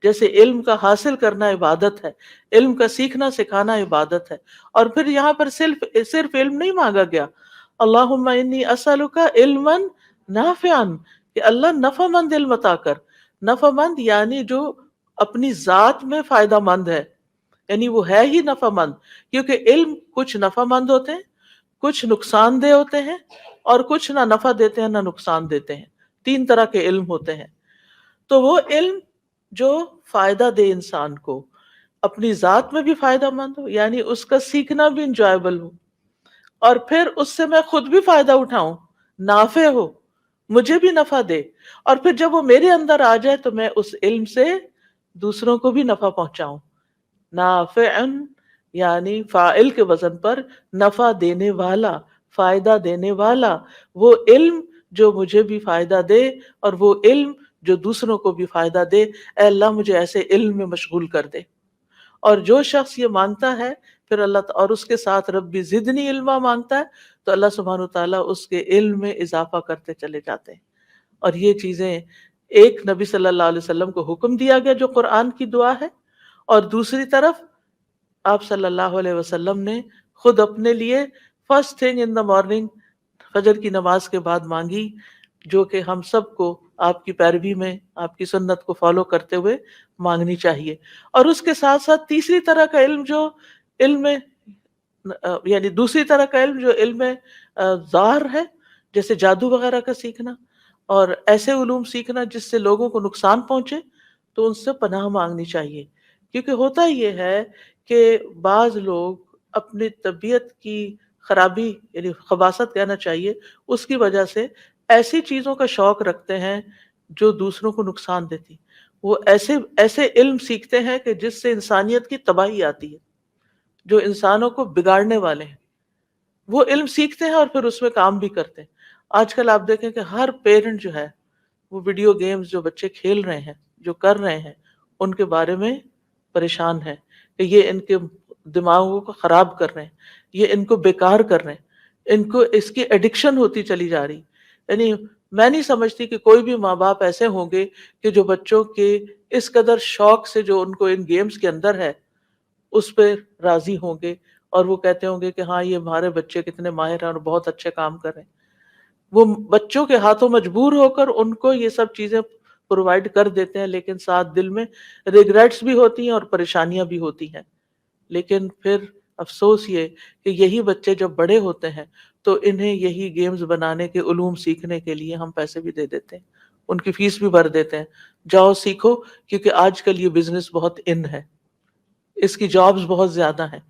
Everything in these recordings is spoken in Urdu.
جیسے علم کا حاصل کرنا عبادت ہے، علم کا سیکھنا سکھانا عبادت ہے. اور پھر یہاں پر صرف علم نہیں مانگا گیا، اللہم انی اسألک علما نافعا، کہ اللہ نفع مند علم عطا کر. نفع مند یعنی جو اپنی ذات میں فائدہ مند ہے، یعنی وہ ہے ہی نفع مند. کیونکہ علم کچھ نفع مند ہوتے ہیں، کچھ نقصان دہ ہوتے ہیں، اور کچھ نہ نفع دیتے ہیں نہ نقصان دیتے ہیں. 3 طرح کے علم ہوتے ہیں. تو وہ علم جو فائدہ دے انسان کو، اپنی ذات میں بھی فائدہ مند ہو، یعنی اس کا سیکھنا بھی انجوائبل ہو، اور پھر اس سے میں خود بھی فائدہ اٹھاؤں، نافع ہو، مجھے بھی نفع دے. اور پھر جب وہ میرے اندر آ جائے تو میں اس علم سے دوسروں کو بھی نفع پہنچاؤں. نافعن یعنی فاعل کے وزن پر نفع دینے والا، فائدہ دینے والا، وہ علم جو مجھے بھی فائدہ دے اور وہ علم جو دوسروں کو بھی فائدہ دے. اے اللہ مجھے ایسے علم میں مشغول کر دے. اور جو شخص یہ مانگتا ہے پھر اللہ اور اس کے ساتھ ربی زدنی علما مانگتا ہے، تو اللہ سبحانہ وتعالیٰ اس کے علم میں اضافہ کرتے چلے جاتے ہیں. اور یہ چیزیں ایک نبی صلی اللہ علیہ وسلم کو حکم دیا گیا جو قرآن کی دعا ہے، اور دوسری طرف آپ صلی اللہ علیہ وسلم نے خود اپنے لیے first thing in the morning, فجر کی نماز کے بعد مانگی، جو کہ ہم سب کو آپ کی پیروی میں، آپ کی سنت کو فالو کرتے ہوئے مانگنی چاہیے. اور اس کے ساتھ ساتھ تیسری طرح کا علم جو علم یعنی دوسری طرح کا علم جو علم ظاہر ہے، جیسے جادو وغیرہ کا سیکھنا اور ایسے علوم سیکھنا جس سے لوگوں کو نقصان پہنچے، تو ان سے پناہ مانگنی چاہیے. کیونکہ ہوتا یہ ہے کہ بعض لوگ اپنی طبیعت کی خرابی، یعنی خباثت کہنا چاہیے، اس کی وجہ سے ایسی چیزوں کا شوق رکھتے ہیں جو دوسروں کو نقصان دیتی. وہ ایسے علم سیکھتے ہیں کہ جس سے انسانیت کی تباہی آتی ہے، جو انسانوں کو بگاڑنے والے ہیں. وہ علم سیکھتے ہیں اور پھر اس میں کام بھی کرتے ہیں. آج کل آپ دیکھیں کہ ہر پیرنٹ جو ہے وہ ویڈیو گیمز جو بچے کھیل رہے ہیں، جو کر رہے ہیں، ان کے بارے میں پریشان ہے کہ یہ ان کے دماغوں کو خراب کر رہے ہیں، یہ ان کو بیکار کر رہے ہیں، ان کو اس کی ایڈکشن ہوتی چلی جا رہی. یعنی میں نہیں سمجھتی کہ کوئی بھی ماں باپ ایسے ہوں گے کہ جو بچوں کے اس قدر شوق سے جو ان کو ان گیمز کے اندر ہے اس پہ راضی ہوں گے، اور وہ کہتے ہوں گے کہ ہاں یہ ہمارے بچے کتنے ماہر ہیں اور بہت اچھے کام کر رہے ہیں. وہ بچوں کے ہاتھوں مجبور ہو کر ان کو یہ سب چیزیں پرووائڈ کر دیتے ہیں، لیکن ساتھ دل میں ریگریٹس بھی ہوتی ہیں اور پریشانیاں بھی ہوتی ہیں. لیکن پھر افسوس یہ کہ یہی بچے جب بڑے ہوتے ہیں تو انہیں یہی گیمز بنانے کے علوم سیکھنے کے لیے ہم پیسے بھی دے دیتے ہیں، ان کی فیس بھی بھر دیتے ہیں، جاؤ سیکھو. کیونکہ آج کل یہ بزنس بہت ان ہے، اس کی جابز بہت زیادہ ہیں،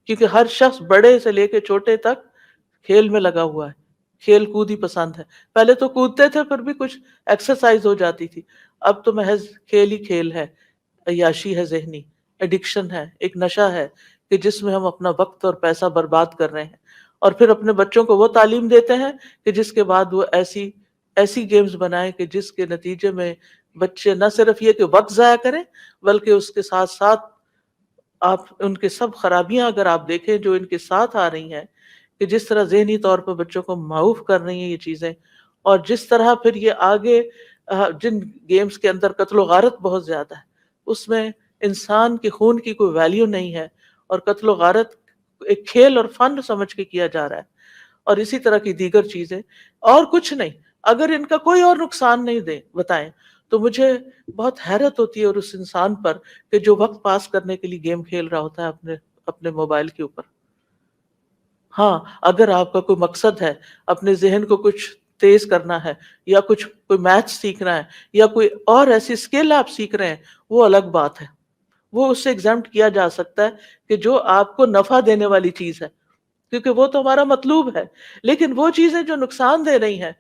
کیونکہ ہر شخص بڑے سے لے کے چھوٹے تک کھیل میں لگا ہوا ہے، کھیل کود ہی پسند ہے. پہلے تو کودتے تھے پھر بھی کچھ ایکسرسائز ہو جاتی تھی، اب تو محض کھیل ہی کھیل ہے، عیاشی ہے، ذہنی ایڈکشن ہے، ایک نشہ ہے کہ جس میں ہم اپنا وقت اور پیسہ برباد کر رہے ہیں. اور پھر اپنے بچوں کو وہ تعلیم دیتے ہیں کہ جس کے بعد وہ ایسی گیمز بنائیں کہ جس کے نتیجے میں بچے نہ صرف یہ کہ وقت ضائع کریں، بلکہ اس کے ساتھ ساتھ آپ ان کے سب خرابیاں اگر آپ دیکھیں جو ان کے ساتھ آ رہی ہیں، کہ جس طرح ذہنی طور پر بچوں کو معوف کر رہی ہیں یہ چیزیں، اور جس طرح پھر یہ آگے جن گیمز کے اندر قتل و غارت بہت زیادہ ہے، اس میں انسان کے خون کی کوئی ویلیو نہیں ہے، اور قتل و غارت ایک کھیل اور فن سمجھ کے کیا جا رہا ہے. اور اسی طرح کی دیگر چیزیں، اور کچھ نہیں، اگر ان کا کوئی اور نقصان نہیں دے بتائیں تو مجھے بہت حیرت ہوتی ہے اور اس انسان پر کہ جو وقت پاس کرنے کے لیے گیم کھیل رہا ہوتا ہے اپنے موبائل کے اوپر. ہاں اگر آپ کا کوئی مقصد ہے، اپنے ذہن کو کچھ تیز کرنا ہے، یا کوئی میتھ سیکھنا ہے، یا کوئی اور ایسی اسکل آپ سیکھ رہے ہیں، وہ الگ بات ہے، وہ اس سے ایگزمپٹ کیا جا سکتا ہے کہ جو آپ کو نفع دینے والی چیز ہے، کیونکہ وہ تو ہمارا مطلوب ہے. لیکن وہ چیزیں جو نقصان دے رہی ہیں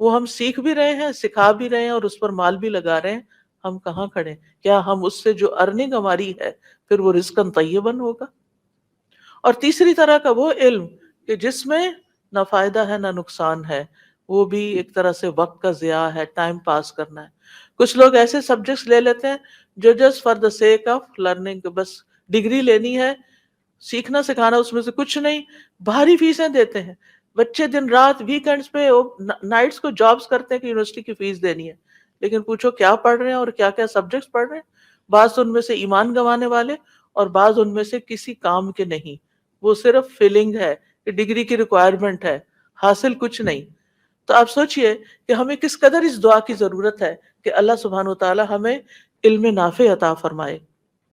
وہ ہم سیکھ بھی رہے ہیں، سکھا بھی رہے ہیں، اور اس پر مال بھی لگا رہے ہیں. ہم کہاں کھڑے؟ کیا ہم اس سے جو ارننگ ہماری ہے پھر وہ رزقاً طیباً ہوگا؟ اور تیسری طرح کا وہ علم کہ جس میں نہ فائدہ ہے نہ نقصان ہے، وہ بھی ایک طرح سے وقت کا ضیاع ہے، ٹائم پاس کرنا ہے. کچھ لوگ ایسے سبجیکٹس لے لیتے ہیں جو just for the sake of learning, بس ڈگری لینی ہے، سیکھنا سکھانا اس میں سے کچھ نہیں، بھاری فیسیں دیتے ہیں. بچے دن رات ویکینڈز پہ نائٹس کو جابز کرتے ہیں کہ یونیورسٹی کی فیس دینی ہے، لیکن پوچھو کیا پڑھ رہے ہیں اور کیا کیا سبجیکٹس پڑھ رہے ہیں. بعض ان میں سے ایمان گنوانے والے اور بعض ان میں سے کسی کام کے نہیں، وہ صرف فیلنگ ہے، ڈگری کی ریکوائرمنٹ ہے، حاصل کچھ نہیں۔ تو آپ سوچئے کہ ہمیں کس قدر اس دعا کی ضرورت ہے کہ اللہ سبحانہ و تعالی ہمیں علم نافع عطا فرمائے۔